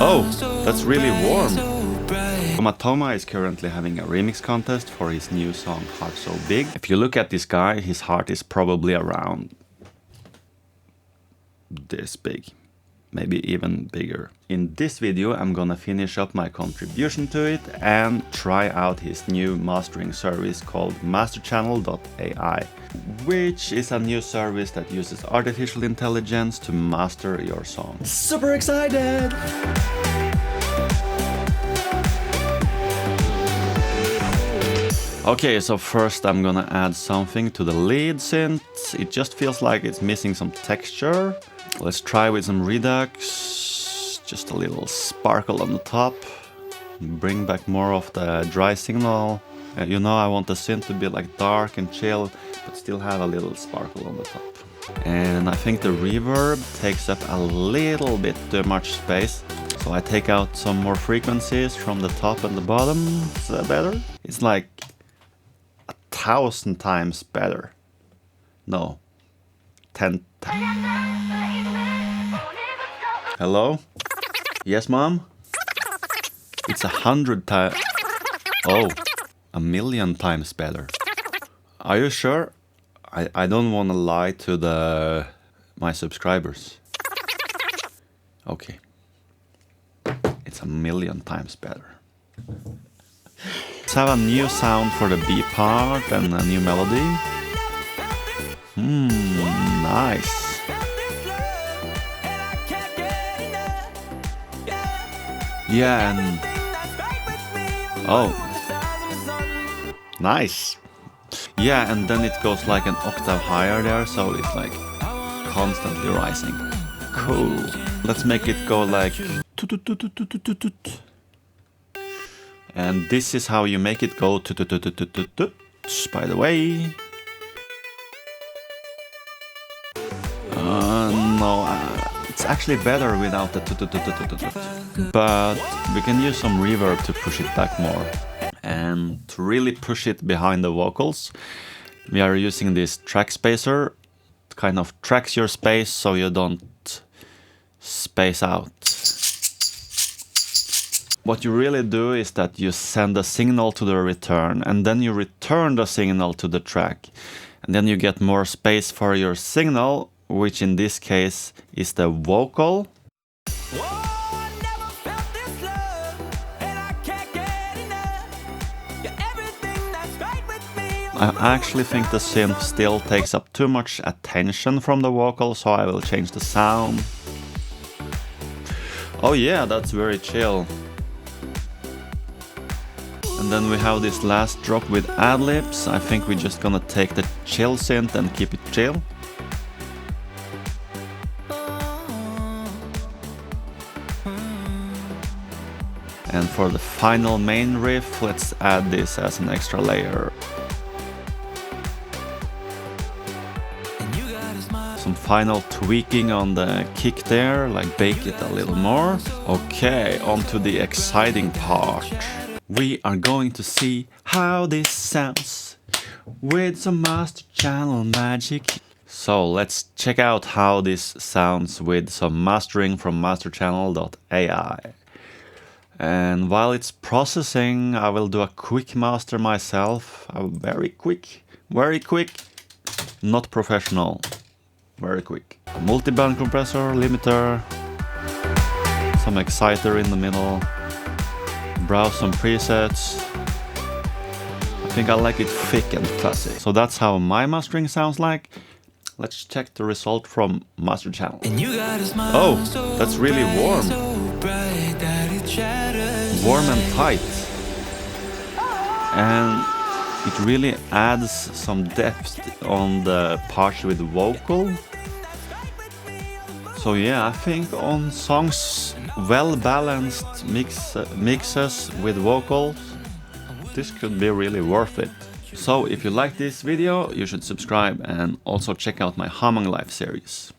Oh, that's really warm. Matoma is currently having a remix contest for his new song Heart So Big. If you look at this guy, his heart is probably around this big. Maybe even bigger. In this video I'm gonna finish up my contribution to it and try out his new mastering service called masterchannel.ai, which is a new service that uses artificial intelligence to master your song. Super excited! Okay, so first I'm gonna add something to the lead synth. It just feels like it's missing some texture. Let's try with some Redux, just a little sparkle on the top, bring back more of the dry signal. You know, I want the synth to be like dark and chill, but still have a little sparkle on the top. And I think the reverb takes up a little bit too much space, so I take out some more frequencies from the top and the bottom. Is that better? It's like 1,000 times better. No, 10 times. Hello? Yes, Mom? It's 100 times... Oh, 1,000,000 times better. Are you sure? I don't want to lie to my subscribers. Okay. It's 1,000,000 times better. Let's have a new sound for the B part and a new melody. Nice. Yeah, and... Oh. Nice. Yeah, and then it goes like an octave higher there, so it's like constantly rising. Cool. Let's make it go like... And this is how you make it go by the way. It's actually better without the but we can use some reverb to push it back more. And to really push it behind the vocals, we are using this track spacer. It kind of tracks your space so you don't space out. What you really do is that you send a signal to the return and then you return the signal to the track. And then you get more space for your signal, which in this case is the vocal. I actually think the synth still takes up too much attention from the vocal, so I will change the sound. Oh yeah, that's very chill. And then we have this last drop with ad-libs. I think we're just gonna take the chill synth and keep it chill. And for the final main riff, let's add this as an extra layer. Some final tweaking on the kick there, like bake it a little more. Okay, on to the exciting part. We are going to see how this sounds with some master channel magic. So let's check out how this sounds with some mastering from masterchannel.ai. And while it's processing, I will do a quick master myself. Very quick, not professional, very quick. A multi-band compressor, limiter, some exciter in the middle. Browse some presets. I think I like it thick and classic. So that's how my mastering sounds like. Let's check the result from Master Channel. Oh, that's really warm. Warm and tight. And it really adds some depth on the parts with vocal. So yeah, I think on songs well-balanced mixes with vocals, this could be really worth it. So if you like this video, you should subscribe and also check out my Hamang Live series.